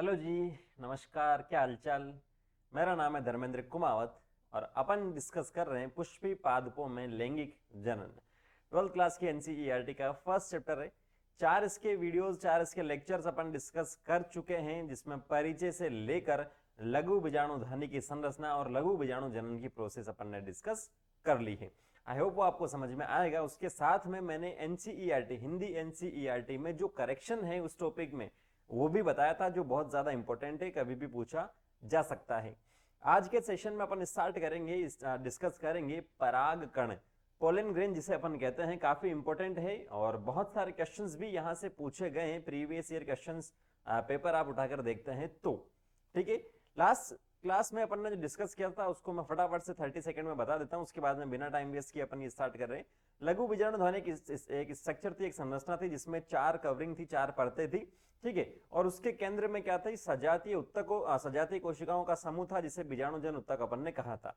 Hello जी। नमस्कार, क्या हालचाल। मेरा नाम है धर्मेंद्र कुमावत और अपन डिस्कस कर रहे हैं पुष्पी पादपों में लैंगिक जनन। 12th क्लास की एनसीईआरटी का फर्स्ट चैप्टर है। 4 इसके वीडियोस, 4 इसके लेक्चर्स अपन डिस्कस कर चुके हैं, जिसमें परिचय से लेकर लघु बीजाणु ध्वनि की संरचना और लघु बीजाणु जनन की प्रोसेस अपन ने डिस्कस कर ली है। आई होप वो आपको समझ में आएगा। उसके साथ में मैंने एनसीईआरटी, हिंदी एनसीईआरटी में जो करेक्शन है उस टॉपिक में वो भी बताया था, जो बहुत ज्यादा इंपॉर्टेंट है, कभी भी पूछा जा सकता है। आज के सेशन में अपन स्टार्ट करेंगे, डिस्कस करेंगे परागकण, पोलन ग्रेन जिसे अपन कहते हैं। काफी इंपॉर्टेंट है और बहुत सारे क्वेश्चंस भी यहां से पूछे गए हैं, प्रीवियस ईयर क्वेश्चंस पेपर आप उठाकर देखते हैं तो ठीक है। लास्ट क्लास में अपन ने जो डिस्कस किया था उसको मैं फटाफट से 30 सेकंड में बता देता हूं, उसके बाद में बिना टाइम वेस्ट किए अपन ये स्टार्ट कर रहे हैं। लघु बीजाणु ध्वनि की एक स्ट्रक्चर थी, एक संरचना थी, जिसमें 4 कवरिंग थी, 4 परतें थी, ठीक है। और उसके केंद्र में क्या था, सजातीय उत्तकों, सजातीय कोशिकाओं का समूह था, जिसे बीजाणुजन उत्तक अपन ने कहा था।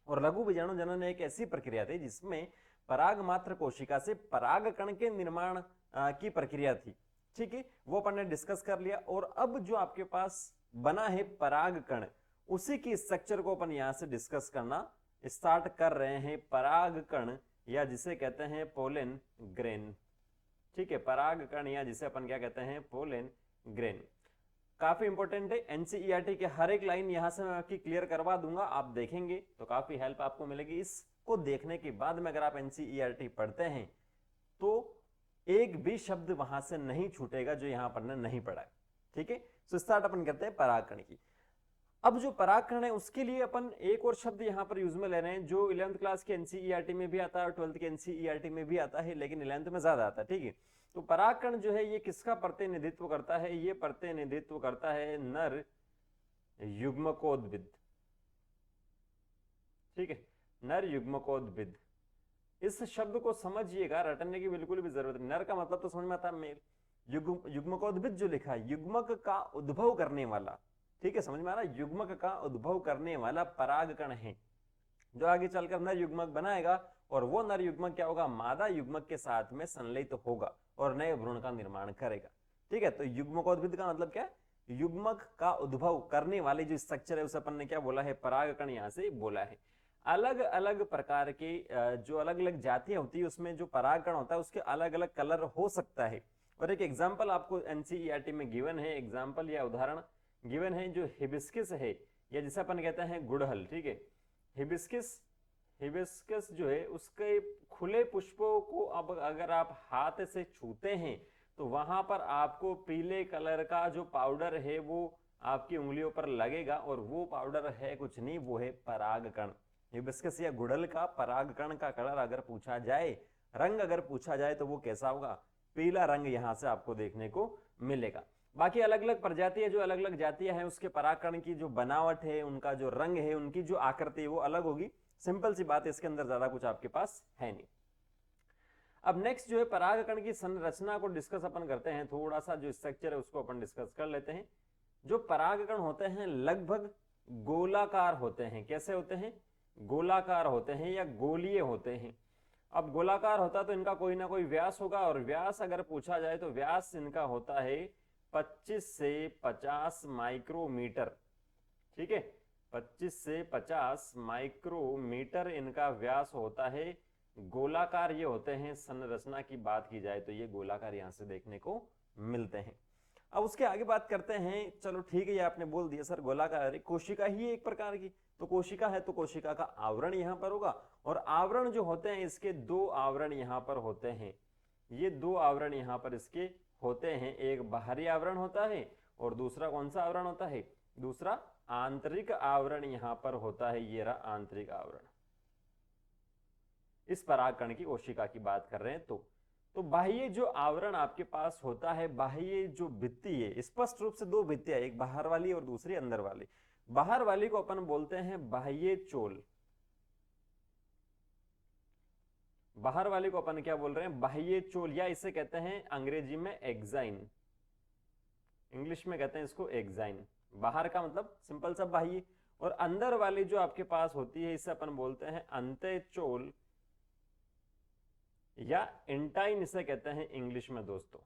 और लघु बीजाणु जनन एक ऐसी प्रक्रिया थी जिसमें पराग मात्र कोशिका से परागकण के निर्माण की प्रक्रिया थी, ठीक है। वो अपन ने डिस्कस कर लिया। और अब जो आपके पास बना है परागकण, उसी की स्ट्रक्चर को अपन यहां से डिस्कस करना स्टार्ट कर रहे हैं। परागकण या जिसे कहते हैं पोलन ग्रेन, ठीक है। परागकण या जिसे अपन क्या कहते हैं, पोलन ग्रेन। काफी इंपॉर्टेंट है। एनसीईआरटी के हर एक लाइन यहां से मैं आपकी क्लियर करवा दूंगा, आप देखेंगे तो काफी हेल्प आपको मिलेगी। इसको देखने के बाद में अगर आप एनसीईआरटी पढ़ते हैं तो एक भी शब्द वहां से नहीं छूटेगा जो यहां पर नहीं पढ़ा है, ठीक है। तो स्टार्ट अपन करते हैं परागकण की। अब जो परागकण है उसके लिए अपन एक और शब्द यहां पर यूज में ले रहे हैं, जो 11th क्लास के एनसीईआरटी में भी आता है और 12th के एनसीईआरटी में भी आता है, लेकिन 11th में ज्यादा आता है, ठीक है। तो परागकण जो है ये किसका प्रतिनिधित्व करता है, ये प्रतिनिधित्व करता है नर युग्मकोद्भिद, ठीक है, नर युग्मकोद्भिद। इस शब्द को समझिएगा, रटने की बिल्कुल भी जरूरत नहीं। नर का मतलब तो समझ में आता है मेल। युग्मकोद्भिद जो लिखा है, युग्मक का उद्भव करने वाला, ठीक है, समझ में आ रहा है, युग्मक का उद्भव करने वाला परागकण है, जो आगे चलकर नर युग्मक बनाएगा। और वो नर युग्मक क्या होगा, मादा युग्मक के साथ में संलयित होगा और नए भ्रूण का निर्माण करेगा, ठीक है। तो युग्मकोद्भिद का मतलब क्या है, युग्मक का उद्भव करने वाली जो स्ट्रक्चर है उसे अपन ने क्या बोला है, परागकण यहां से बोला है। अलग अलग प्रकार के जो अलग अलग जातियां होती है उसमें जो परागकण होता है उसके अलग अलग कलर हो सकता है। और एक एग्जाम्पल आपको एनसीईआरटी में गिवन है, एग्जाम्पल या उदाहरण गिवन है, जो हिबिस्किस है या जिसे अपन कहते हैं गुड़हल, ठीक है। हिबिस्किस, हिबिस्कस जो है उसके खुले पुष्पों को अब अगर आप हाथ से छूते हैं तो वहां पर आपको पीले कलर का जो पाउडर है वो आपकी उंगलियों पर लगेगा, और वो पाउडर है कुछ नहीं, वो है परागकण। हिबिस्कस या गुड़हल का परागकण का कलर अगर पूछा जाए, रंग अगर पूछा जाए, तो वो कैसा होगा, पीला रंग यहां से आपको देखने को मिलेगा। बाकी अलग अलग प्रजातियां, जो अलग अलग जातियां हैं, उसके परागकण की जो बनावट है, उनका जो रंग है, उनकी जो आकृति है वो अलग होगी। सिंपल सी बात है, इसके अंदर ज्यादा कुछ आपके पास है नहीं। अब नेक्स्ट जो है परागकण की संरचना को डिस्कस अपन करते हैं, थोड़ा सा जो स्ट्रक्चर है उसको अपन डिस्कस कर लेते हैं। जो परागकण होते हैं लगभग गोलाकार होते हैं। कैसे होते हैं, गोलाकार होते हैं या गोलीय होते हैं। अब गोलाकार होता तो इनका कोई ना कोई व्यास होगा, और व्यास अगर पूछा जाए तो व्यास इनका होता है 25 से 50 माइक्रोमीटर, ठीक है। 25 से 50 माइक्रोमीटर इनका व्यास होता है। गोलाकार ये होते हैं। संरचना की बात की जाए तो ये गोलाकार यहां से देखने को मिलते हैं। अब उसके आगे बात करते हैं। चलो ठीक है, ये आपने बोल दिया सर गोलाकार है, कोशिका ही एक प्रकार की, तो कोशिका है तो कोशिका का आवरण यहां पर होगा। और आवरण जो होते हैं इसके 2 आवरण यहां पर होते हैं। ये 2 आवरण यहां पर इसके होते हैं, एक बाहरी आवरण होता है और दूसरा कौन सा आवरण होता है, दूसरा आंतरिक आवरण यहां पर होता है। ये रहा आंतरिक आवरण। इस परागकण की कोशिका की बात कर रहे हैं तो बाह्य जो आवरण आपके पास होता है, बाह्य जो भित्ति है, स्पष्ट रूप से 2 भित्तियां, एक बाहर वाली और दूसरी अंदर वाली। बाहर वाली को अपन बोलते हैं बाह्य चोल। बाहर वाले को अपन क्या बोल रहे हैं, बाह्य चोल, या इसे कहते हैं अंग्रेजी में एक्साइन, इंग्लिश में कहते हैं इसको एक्साइन। बाहर का मतलब सिंपल सा बाह्य, और अंदर वाली जो आपके पास होती है इसे अपन बोलते हैं अंतःचोल या इंटाइन, इसे कहते हैं इंग्लिश में दोस्तों।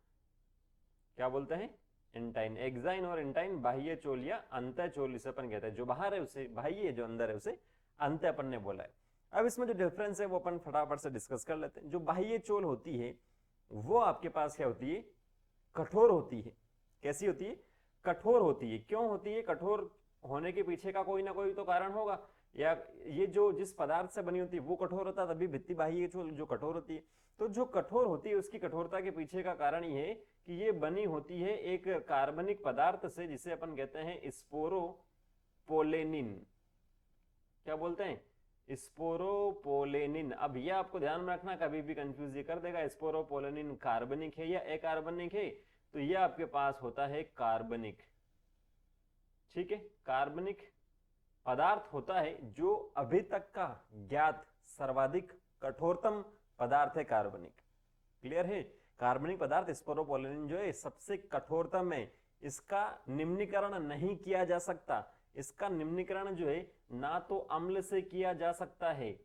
क्या बोलते हैं, इंटाइन। एक्साइन और इंटाइन बाह्य चोल या अंतः चोल इसे अपन कहते हैं। जो बाहर है उसे बाह्य है, जो अंदर है उसे अंतः अपन ने बोला है। अब इसमें जो डिफरेंस है वो अपन फटाफट से डिस्कस कर लेते हैं। जो बाह्य चोल होती है वो आपके पास क्या होती है, कठोर होती है। कैसी होती है, कठोर होती है। क्यों होती है, कठोर होने के पीछे का कोई ना कोई तो कारण होगा, या ये जो जिस पदार्थ से बनी होती है वो कठोर होता है, तभी भित्ति बाह्य चोल जो कठोर होती है। तो जो कठोर होती है उसकी कठोरता के पीछे का कारण ये है कि ये बनी होती है एक कार्बनिक पदार्थ से, जिसे अपन कहते हैं स्पोरोपोलेनिन। क्या बोलते हैं, स्पोरोपोलेनिन। अब ये आपको ध्यान में रखना, कभी भी कंफ्यूज ये कर देगा। स्पोरोपोलेनिन कार्बनिक है या अकार्बनिक है, तो ये आपके पास होता है कार्बनिक। ठीक है, कार्बनिक पदार्थ होता है जो अभी तक का ज्ञात सर्वाधिक कठोरतम पदार्थ है कार्बनिक। क्लियर है, कार्बनिक पदार्थ स्पोरोपोलेनिन जो है सबसे कठोरतम है। इसका निम्नीकरण नहीं किया जा सकता। इसका निम्नीकरण जो है ना तो अम्ल से किया जा सकता है,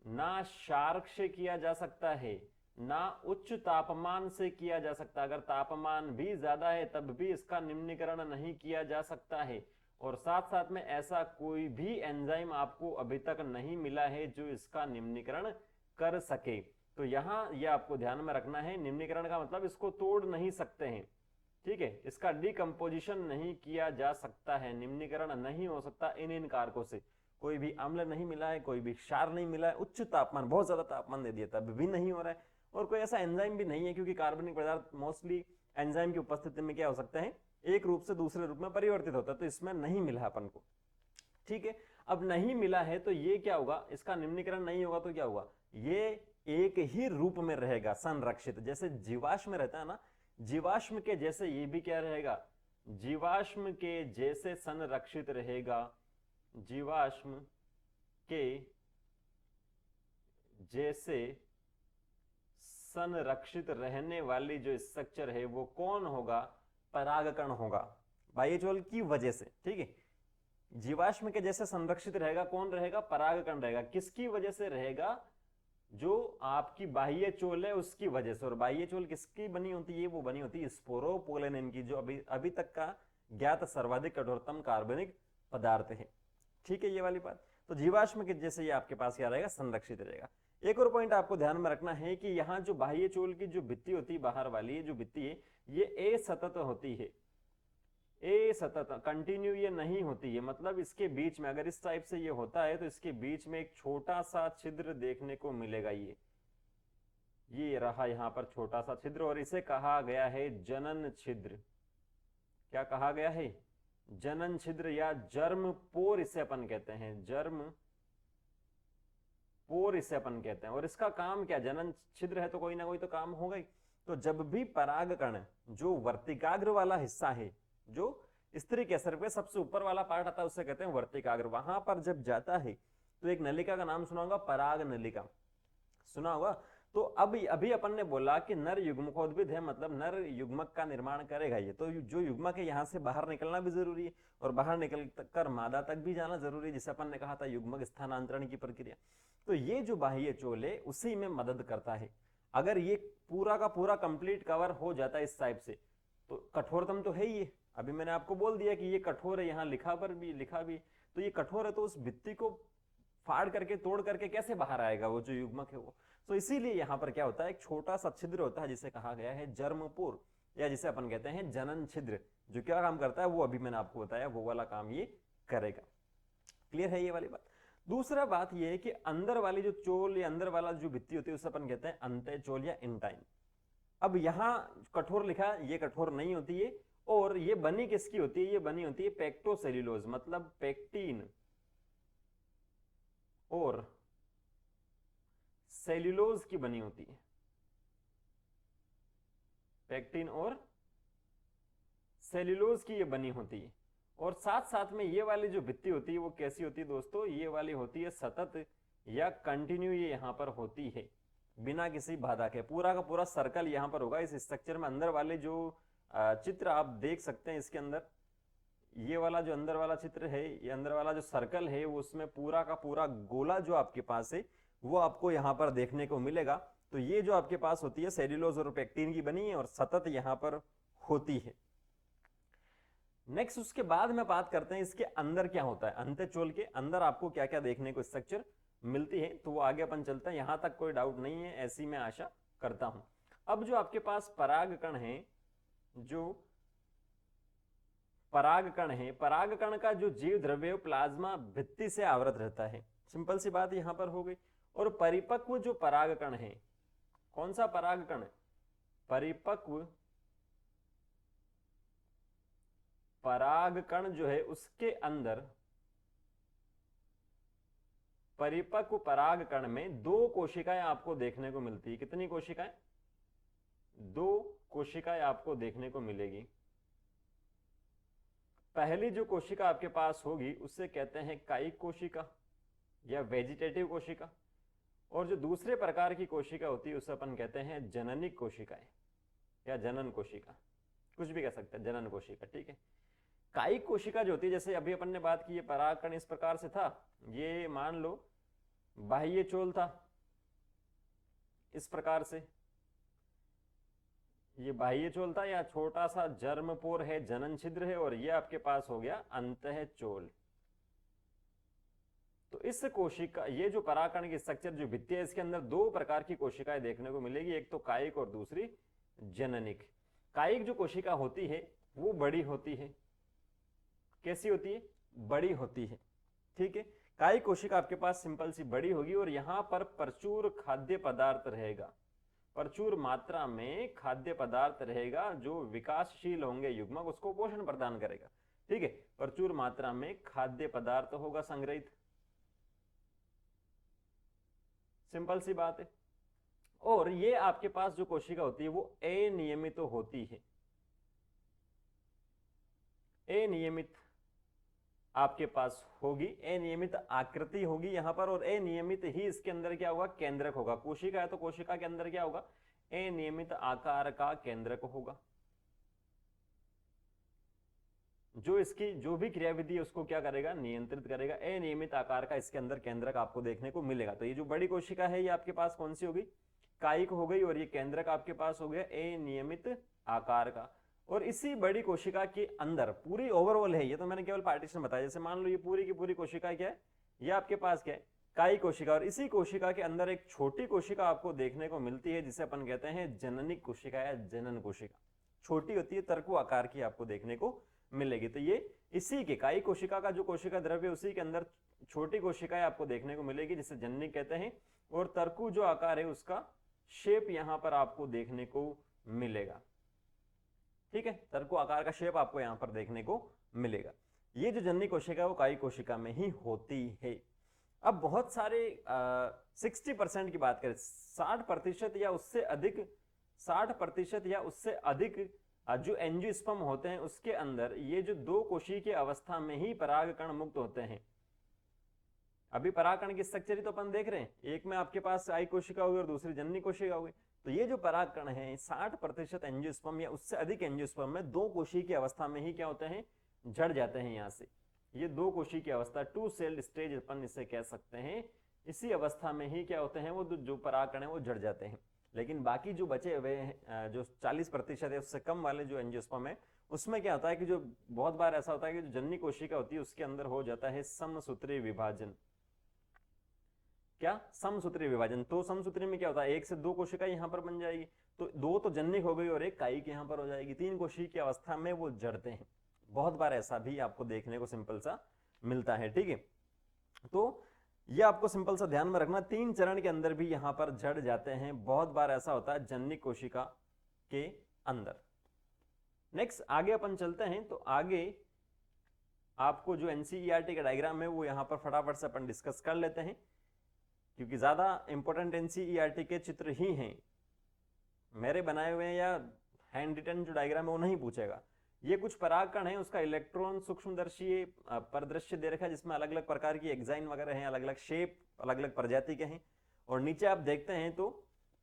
ना क्षारक से किया जा सकता है, ना उच्च तापमान से किया जा सकता। अगर तापमान भी ज्यादा है तब भी इसका निम्नीकरण नहीं किया जा सकता है। और साथ साथ में ऐसा कोई भी एंजाइम आपको अभी तक नहीं मिला है जो इसका निम्नीकरण कर सके। तो यहां यह आपको ध्यान में रखना है, निम्नीकरण का मतलब इसको तोड़ नहीं सकते हैं। ठीक है, इसका डिकम्पोजिशन नहीं किया जा सकता है, निम्नीकरण नहीं हो सकता इन कारकों से। कोई भी अम्ल नहीं मिला है, कोई भी क्षार नहीं मिला है, उच्च तापमान बहुत ज्यादा तापमान दे दिया तब भी नहीं हो रहा है, और कोई ऐसा एंजाइम भी नहीं है, क्योंकि कार्बनिक पदार्थ मोस्टली एंजाइम की उपस्थिति में क्या हो सकते हैं, एक रूप से दूसरे रूप में परिवर्तित होता है। तो इसमें नहीं मिला अपन को। ठीक है, अब नहीं मिला है तो ये क्या होगा, इसका निम्नीकरण नहीं होगा तो क्या होगा, ये एक ही रूप में रहेगा संरक्षित। जैसे जीवाश्म में रहता है ना, जीवाश्म के जैसे ये भी क्या रहेगा, जीवाश्म के जैसे संरक्षित रहेगा। जीवाश्म के जैसे संरक्षित रहने वाली जो स्ट्रक्चर है वो कौन होगा, परागकण होगा, बाह्यचोल की वजह से। ठीक है, जीवाश्म के जैसे संरक्षित रहेगा, कौन रहेगा, परागकण रहेगा। किसकी वजह से रहेगा, जो आपकी बाह्य चोल है उसकी वजह से। और बाह्य चोल किसकी बनी होती है, वो बनी होती है स्पोरोपोलेनिन की, जो अभी तक का ज्ञात सर्वाधिक कठोरतम कार्बनिक पदार्थ है। ठीक है, ये वाली बात। तो जीवाश्म के जैसे ये आपके पास क्या रहेगा, संरक्षित रहेगा। एक और पॉइंट आपको ध्यान में रखना है कि यहाँ जो बाह्य चोल की जो भित्ति होती है, बाहर वाली जो भित्ति है, ये असतत होती है। असतत, कंटिन्यू ये नहीं होती है। मतलब इसके बीच में अगर इस टाइप से ये होता है तो इसके बीच में एक छोटा सा छिद्र देखने को मिलेगा। ये रहा यहाँ पर छोटा सा छिद्र, और इसे कहा गया है जनन छिद्र। क्या कहा गया है, जनन छिद्र या जर्म पोर इसे अपन कहते हैं, जर्म पोर इसे अपन कहते हैं। और इसका काम क्या, जनन छिद्र है तो कोई ना कोई तो काम होगा ही। तो जब भी परागकण जो वर्तिकाग्र वाला हिस्सा है, जो स्त्री केसर पे सबसे ऊपर वाला पार्ट आता है, उसे कहते हैं वर्तिकाग्र, वहां पर जब जाता है तो एक नलिका का नाम सुना होगा, पराग नलिका, सुना होगा। तो अब अभी अपन ने बोला कि नर युग्मकोद्भिद है, मतलब नर युग्मक का निर्माण करेगा ये। तो जो युग्मक है यहाँ से बाहर निकलना भी जरूरी है, और बाहर निकल कर मादा तक भी जाना जरूरी है, जिसे अपन ने कहा था युग्मक स्थानांतरण की प्रक्रिया। तो ये जो बाह्य चोल है उसी में मदद करता है। अगर ये पूरा का पूरा कंप्लीट कवर हो जाता है इस टाइप से, तो कठोरतम तो है ही। अभी मैंने आपको बोल दिया कि ये कठोर है, यहाँ लिखा भी, तो ये कठोर है, तो उस भित्ति को फाड़ करके तोड़ करके कैसे बाहर आएगा वो जो युग्मक है वो। तो इसीलिए यहाँ पर क्या होता है, एक छोटा सा छिद्र होता है जिसे कहा गया है जर्मपुर, या जिसे अपन कहते हैं जनन छिद्र। जो क्या काम करता है वो अभी मैंने आपको बताया, वो वाला काम ये करेगा। क्लियर है ये वाली बात। दूसरा बात ये है कि अंदर वाली जो चोल या अंदर वाला जो भित्ति होती है उसे अपन कहते हैं अंतः चोल या इंटाइन। अब यहाँ कठोर लिखा, ये कठोर नहीं होती है। और ये बनी किसकी होती है, ये बनी होती है पेक्टोसेल्यूलोज, मतलब पेक्टिन और सेल्यूलोज की बनी होती है। पेक्टिन और सेल्यूलोज की ये बनी होती है। और साथ साथ में ये वाली जो भित्ति होती है वो कैसी होती है दोस्तों, ये वाली होती है सतत या कंटिन्यू, ये यहां पर होती है बिना किसी बाधा के। पूरा का पूरा सर्कल यहां पर होगा इस स्ट्रक्चर में। अंदर वाले जो चित्र आप देख सकते हैं इसके अंदर, ये वाला जो अंदर वाला चित्र है, ये अंदर वाला जो सर्कल है, वो उसमें पूरा का पूरा गोला जो आपके पास है वो आपको यहाँ पर देखने को मिलेगा। तो ये जो आपके पास होती है सेल्यूलोज और पेक्टिन की बनी है, और सतत यहाँ पर होती है। नेक्स्ट उसके बाद में बात करते हैं इसके अंदर क्या होता है, अंत्यचोल के अंदर आपको क्या क्या देखने को स्ट्रक्चर मिलती है, तो वो आगे अपन चलते हैं। यहां तक कोई डाउट नहीं है, ऐसी मैं आशा करता हूं। अब जो आपके पास परागकण है, जो परागकण है, परागकण का जो जीव द्रव्य प्लाज्मा भित्ति से आवृत रहता है, सिंपल सी बात यहां पर हो गई। और परिपक्व जो परागकण है, कौन सा परागकण है, परिपक्व परागकण जो है उसके अंदर, परिपक्व परागकण में 2 कोशिकाएं आपको देखने को मिलती है। कितनी कोशिकाएं, 2 कोशिकाएं आपको देखने को मिलेगी। पहली जो कोशिका आपके पास होगी उसे कहते हैं कायिक कोशिका या वेजिटेटिव कोशिका, और जो दूसरे प्रकार की कोशिका होती है उसे अपन कहते हैं जननिक कोशिकाएं या जनन कोशिका, कुछ भी कह सकते हैं, जनन कोशिका, ठीक है। कायिक कोशिका जो होती है, जैसे अभी अपन ने बात की, ये परागकण इस प्रकार से था, ये मान लो बाह्य चोल था इस प्रकार से, ये बाह्य चोल था या छोटा सा जर्मपोर है, जनन छिद्र है, और ये आपके पास हो गया अंतः चोल। तो इस कोशिका, ये जो परागकण की स्ट्रक्चर जो भित्ति है, इसके अंदर 2 प्रकार की कोशिकाएं देखने को मिलेगी, एक तो कायिक और दूसरी जननिक। कायिक जो कोशिका होती है वो बड़ी होती है, कैसी होती है, बड़ी होती है, ठीक है। कायिक कोशिका आपके पास सिंपल सी बड़ी होगी और यहां पर प्रचुर खाद्य पदार्थ रहेगा, प्रचुर मात्रा में खाद्य पदार्थ रहेगा, जो विकासशील होंगे युग्मक उसको पोषण प्रदान करेगा, ठीक है। प्रचुर मात्रा में खाद्य पदार्थ होगा संग्रहित, सिंपल सी बात है। और ये आपके पास जो कोशिका होती है वो अनियमित होती है, अनियमित आपके पास होगी, अनियमित आकृति होगी यहां पर, और अनियमित ही इसके अंदर क्या होगा, केंद्रक होगा। कोशिका है तो कोशिका के अंदर क्या होगा, अनियमित आकार का केंद्रक होगा, जो इसकी जो भी क्रियाविधि है उसको क्या करेगा, नियंत्रित करेगा। अनियमित आकार का इसके अंदर केंद्रक आपको देखने को मिलेगा। तो ये जो बड़ी कोशिका है ये आपके पास कौन सी होगी, कायिक हो गई, और ये केंद्रक आपके पास हो गया अनियमित आकार का। और इसी बड़ी कोशिका के अंदर पूरी ओवरऑल है, ये तो मैंने केवल पार्टीशन बताया, जैसे मान लो ये पूरी की पूरी कोशिका क्या है, ये आपके पास क्या है, कायिक कोशिका, और इसी कोशिका के अंदर एक छोटी कोशिका आपको देखने को मिलती है जिसे अपन कहते हैं जननिक कोशिका या जनन कोशिका। छोटी होती है, तरकु आकार की आपको देखने को मिलेगी। तो ये इसी के कायिक कोशिका का जो कोशिका द्रव्य उसी के अंदर छोटी कोशिकाएं आपको देखने को मिलेगी जिसे जननिक कहते हैं, और तरकु जो आकार है उसका शेप यहां पर आपको देखने को मिलेगा, ठीक है। तरकु आकार का शेप आपको यहां पर देखने को मिलेगा। ये जो जननिक कोशिका है वो कायिक कोशिका में ही होती है। अब बहुत सारे 60% की बात करें, 60% या उससे अधिक, 60% या उससे अधिक जो एंजियोस्पर्म होते हैं उसके अंदर ये जो 2 कोशिकीय की अवस्था में ही परागकण मुक्त होते हैं। अभी परागकण की स्ट्रक्चर ही तो अपन देख रहे हैं, एक में आपके पास कायिक कोशिका होगी और दूसरी जननिक कोशिका होगी। तो ये जो परागकण है 60% एंजियोस्पर्म या उससे अधिक एंजियोस्पर्म में 2 कोशिकीय की अवस्था में ही क्या होते हैं, जड़ जाते हैं। यहाँ से ये 2 कोशिकीय की अवस्था, 2 सेल्ड स्टेज अपन इसे कह सकते हैं, इसी अवस्था में ही क्या होते हैं, वो जो परागकण है वो जड़ जाते हैं। लेकिन बाकी जो बचे हुए जो 40% है उससे कम वाले जो एंजियोस्पर्म है उसमें क्या होता है कि जो बहुत बार ऐसा होता है कि जो जननिक कोशिका होती है उसके अंदर हो जाता है समसूत्री विभाजन। क्या, समसूत्री विभाजन। तो समसूत्री में क्या होता है, 1 से 2 कोशिका यहां पर बन जाएगी, तो 2 तो जननिक हो गई और 1 कायिक यहां पर हो जाएगी। 3 कोशिका की अवस्था में वो जड़ते हैं, बहुत बार ऐसा भी आपको देखने को सिंपल सा मिलता है, ठीक है। तो ये आपको सिंपल सा ध्यान में रखना, 3 चरण के अंदर भी यहां पर जड़ जाते हैं, बहुत बार ऐसा होता है जननिक कोशिका के अंदर। नेक्स्ट आगे अपन चलते हैं, तो आगे आपको जो एनसीईआरटी का डायग्राम है वो यहां पर फटाफट से अपन डिस्कस कर लेते हैं, क्योंकि ज्यादा इंपॉर्टेंट एनसीईआरटी के चित्र ही हैं, मेरे बनाए हुए या हैंड रिटन जो डायग्राम है वो नहीं पूछेगा। ये कुछ परागकण है, उसका इलेक्ट्रॉन सूक्ष्मदर्शी परिदृश्य दे रखा है जिसमें अलग अलग प्रकार की एग्जाइन वगैरह हैं, अलग अलग शेप, अलग अलग प्रजाति के हैं। और नीचे आप देखते हैं तो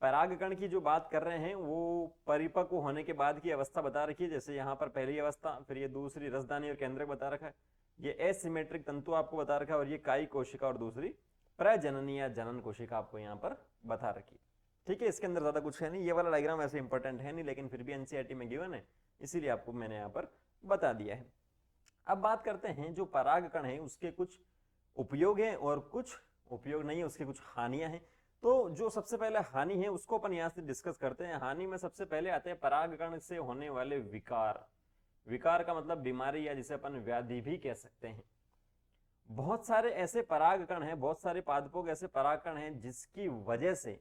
परागकण की जो बात कर रहे हैं वो परिपक्व होने के बाद की अवस्था बता रखी है, जैसे यहाँ पर पहली अवस्था, फिर ये दूसरी रसदानी और केंद्रक बता रखा है, ये एसिमेट्रिक तंतु आपको बता रखा है, और ये कायिक कोशिका और दूसरी प्रजननी या जनन कोशिका आपको यहाँ पर बता रखी है, ठीक है। इसके अंदर ज्यादा कुछ है नहीं, ये वाला डायग्राम ऐसे इंपॉर्टेंट है नहीं, लेकिन फिर भी एनसीईआरटी में गिवन है इसीलिए आपको मैंने यहाँ पर बता दिया है। अब बात करते हैं जो परागकण है उसके कुछ उपयोग हैं और कुछ उपयोग नहीं है, उसकी कुछ हानियां हैं। तो जो सबसे पहले हानि है उसको अपन यहां से डिस्कस करते हैं। हानि में सबसे पहले आते हैं परागकण से होने वाले विकार। विकार का मतलब बीमारी या जिसे अपन व्याधि भी कह सकते हैं। बहुत सारे ऐसे परागकण हैं, बहुत सारे पादपों के ऐसे परागकण हैं जिसकी वजह से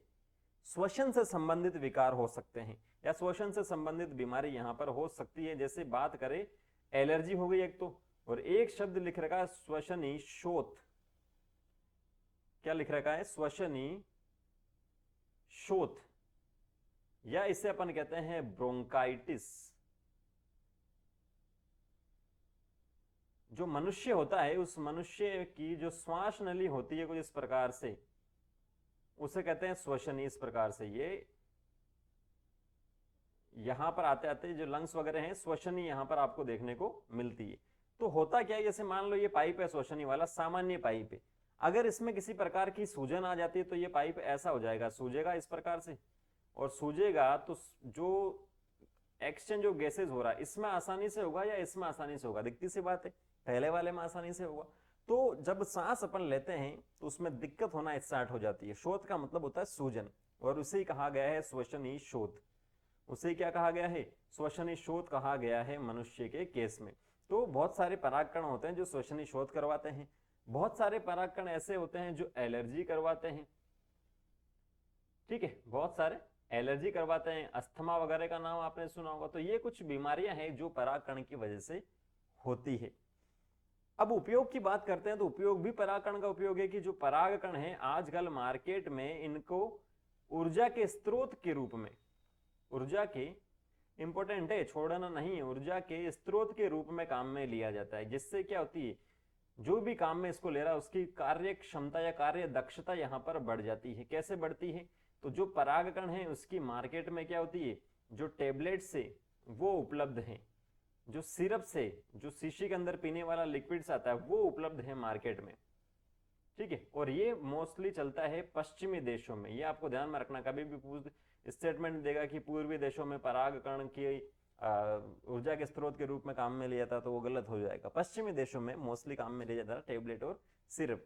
श्वसन से संबंधित विकार हो सकते हैं या श्वसन से संबंधित बीमारी यहां पर हो सकती है। जैसे बात करें, एलर्जी हो गई एक तो, और एक शब्द लिख रखा है श्वसनी शोथ। क्या लिख रखा है? श्वसनी शोथ, या इसे अपन कहते हैं ब्रोंकाइटिस। जो मनुष्य होता है उस मनुष्य की जो श्वास नली होती है कुछ इस प्रकार से, उसे कहते हैं श्वसनी। इस प्रकार से ये यहां पर आते आते जो लंग्स वगैरह हैं, श्वसनी यहां पर आपको देखने को मिलती है। तो होता क्या है, जैसे मान लो ये पाइप है श्वसनी वाला, सामान्य पाइप है, अगर इसमें किसी प्रकार की सूजन आ जाती है तो ये पाइप ऐसा हो जाएगा, सूजेगा इस प्रकार से, और सूजेगा तो जो एक्सचेंज ऑफ गैसेज हो रहा है इसमें आसानी से होगा या इसमें आसानी से होगा? दिखती सी बात है, पहले वाले में आसानी से होगा। तो जब सांस अपन लेते हैं तो उसमें दिक्कत होना स्टार्ट हो जाती है। शोथ का मतलब होता है सूजन, और उसे ही कहा गया है श्वसनी शोथ। उसे क्या कहा गया है? श्वसनी शोथ कहा गया है मनुष्य के केस में। तो बहुत सारे परागकण होते हैं जो श्वसनी शोथ करवाते हैं। बहुत सारे परागकण ऐसे होते हैं जो एलर्जी करवाते हैं। ठीक है, बहुत सारे एलर्जी करवाते हैं। अस्थमा वगैरह का नाम आपने सुना होगा। तो ये कुछ बीमारियां हैं जो परागकण की वजह से होती है। अब उपयोग की बात करते हैं तो उपयोग भी परागकण का उपयोग है कि जो परागकण है आजकल मार्केट में इनको ऊर्जा के स्रोत के रूप में, ऊर्जा के इंपॉर्टेंट है, छोड़ना नहीं है, ऊर्जा के स्रोत के रूप में काम में लिया जाता है। जिससे क्या होती है, जो भी काम में इसको ले रहा है उसकी कार्य क्षमता या कार्य दक्षता यहां पर बढ़ जाती है। कैसे बढ़ती है? तो जो परागकण है उसकी मार्केट में क्या होती है, जो टेबलेट से वो उपलब्ध है, जो सिरप से, जो शीशी के अंदर पीने वाला लिक्विड्स आता है वो उपलब्ध है मार्केट में। ठीक है, और ये मोस्टली चलता है पश्चिमी देशों में। ये आपको ध्यान में रखना, कभी भी पूछ स्टेटमेंट देगा कि पूर्वी देशों में परागकण की ऊर्जा के स्रोत के रूप में काम में लिया था, तो वो गलत हो जाएगा। पश्चिमी देशों में मोस्टली काम में लिया जाता है टेबलेट और सिरप।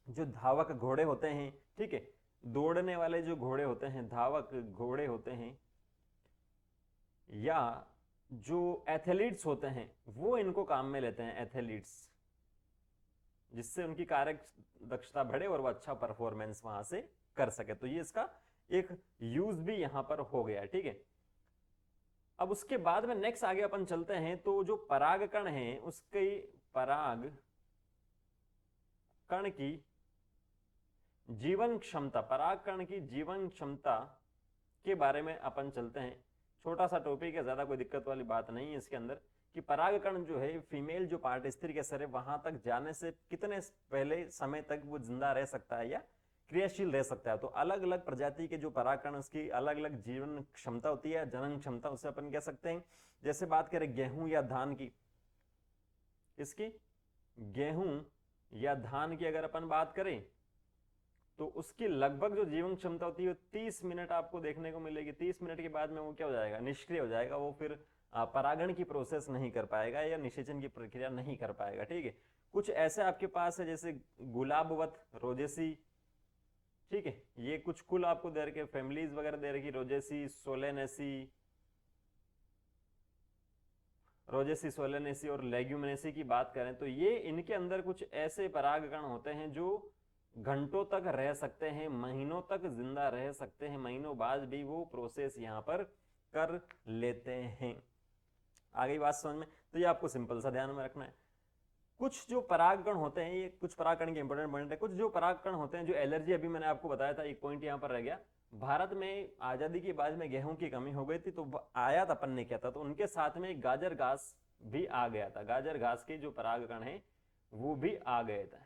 जो धावक घोड़े होते हैं, ठीक है, दौड़ने वाले जो घोड़े होते हैं, धावक घोड़े होते हैं, या जो एथलीट्स होते हैं वो इनको काम में लेते हैं, एथलीट्स, जिससे उनकी कार्य दक्षता बढ़े और वो अच्छा परफॉर्मेंस वहां से कर सके। तो ये इसका एक यूज भी यहां पर हो गया। ठीक है, अब उसके बाद में नेक्स्ट आगे अपन चलते हैं। तो जो परागकण है उसके पराग कण की जीवन क्षमता, परागकण की जीवन क्षमता के बारे में अपन चलते हैं। छोटा सा टॉपिक है, ज्यादा कोई दिक्कत वाली बात नहीं है इसके अंदर, कि परागकण जो है फीमेल जो पार्ट, स्त्री के सर है, वहां तक जाने से कितने पहले समय तक वो जिंदा रह सकता है या क्रियाशील रह सकता है। तो अलग अलग प्रजाति के जो परागकण, उसकी अलग अलग जीवन क्षमता होती है, जनन क्षमता उसे अपन कह सकते हैं। जैसे बात करें गेहूं या धान की, इसकी गेहूं या धान की अगर अपन बात करें तो उसकी लगभग जो जीवन क्षमता होती है 30 मिनट आपको देखने को मिलेगी। 30 मिनट के बाद में वो क्या हो जाएगा, निष्क्रिय हो जाएगा। वो फिर परागण की प्रोसेस नहीं कर पाएगा या निषेचन की प्रक्रिया नहीं कर पाएगा। ठीक है, कुछ ऐसे आपके पास है जैसे गुलाबवत, रोजेसी। ठीक है, ये कुछ कुल आपको दे रखे, फैमिलीज वगैरह दे रखी, रोजेसी, सोलेनेसी, रोजेसी, सोलेनेसी और लेग्यूमिनेसी की बात करें तो ये इनके अंदर कुछ ऐसे परागकण होते हैं जो घंटों तक रह सकते हैं, महीनों तक जिंदा रह सकते हैं, महीनों बाद भी वो प्रोसेस यहां पर कर लेते हैं। आ गई बात समझ में? तो ये आपको सिंपल सा ध्यान में रखना है। कुछ जो परागकण होते हैं, ये कुछ परागकण के इंपॉर्टेंट पॉइंट है। कुछ जो परागकण होते हैं जो एलर्जी, अभी मैंने आपको बताया था, एक पॉइंट यहां पर रह गया। भारत में आजादी के बाद में गेहूं की कमी हो गई थी, तो आयात अपन ने किया था, तो उनके साथ में गाजर घास भी आ गया था। गाजर घास के जो परागकण है वो भी आ गए थे।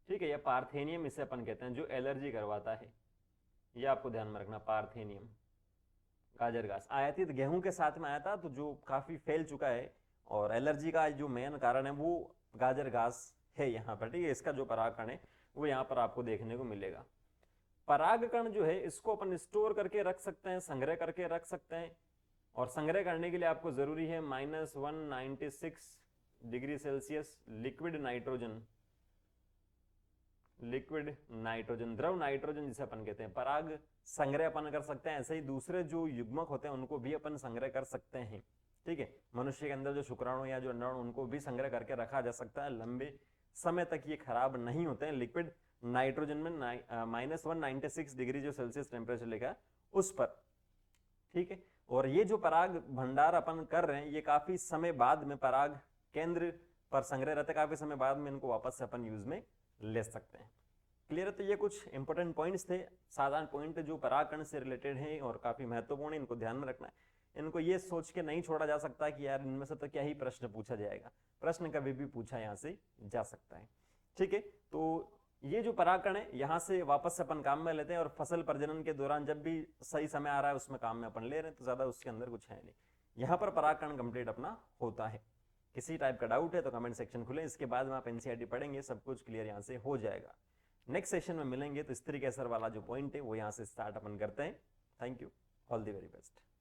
ठीक है, या पार्थेनियम इसे अपन कहते हैं, जो एलर्जी करवाता है। ये आपको ध्यान में रखना, पार्थेनियम, गाजर घास आयातित गेहूं के साथ में आया था, तो जो काफी फैल चुका है, और एलर्जी का जो मेन कारण है वो गाजर घास है यहाँ पर। ठीक है, इसका जो परागकण है वो यहाँ पर आपको देखने को मिलेगा। परागकण जो है इसको अपन स्टोर करके रख सकते हैं, संग्रह करके रख सकते हैं, और संग्रह करने के लिए आपको जरूरी है -196 डिग्री सेल्सियस लिक्विड नाइट्रोजन द्रव नाइट्रोजन जिसे अपन कहते हैं, पराग संग्रह अपन कर सकते हैं। ऐसे ही दूसरे जो युग्मक होते हैं उनको भी अपन संग्रह कर सकते हैं। ठीक है, मनुष्य के अंदर जो शुक्राणु या जो अंडाणु उनको भी संग्रह करके रखा जा सकता है, लंबे समय तक ये खराब नहीं होते हैं। लिक्विड नाइट्रोजन में -196 डिग्री जो सेल्सियस टेम्परेचर लिखा है उस पर। ठीक है, और ये जो पराग भंडार अपन कर रहे हैं ये काफी समय बाद में पराग केंद्र पर संग्रह रहते, काफी समय बाद में इनको वापस से अपन यूज में ले सकते हैं। क्लियर है? तो ये कुछ इंपॉर्टेंट पॉइंट्स थे, साधारण पॉइंट जो परागकण से रिलेटेड हैं और काफी महत्वपूर्ण है, इनको ध्यान में रखना है। इनको ये सोच के नहीं छोड़ा जा सकता कि यार इनमें से तो क्या ही प्रश्न पूछा जाएगा, प्रश्न कभी भी पूछा यहाँ से जा सकता है। ठीक है, तो ये जो परागकण है यहाँ से वापस से अपन काम में लेते हैं, और फसल प्रजनन के दौरान जब भी सही समय आ रहा है उसमें काम में अपन ले रहे हैं, तो ज्यादा उसके अंदर कुछ है नहीं। यहाँ पर परागकण कंप्लीट अपना होता है। किसी टाइप का डाउट है तो कमेंट सेक्शन खुले, इसके बाद में आप एनसीईआरटी पढ़ेंगे, सब कुछ क्लियर यहाँ से हो जाएगा। नेक्स्ट सेशन में मिलेंगे तो स्त्री कैसर वाला जो पॉइंट है वो यहाँ से स्टार्ट अपन करते हैं। Thank you, all the very best.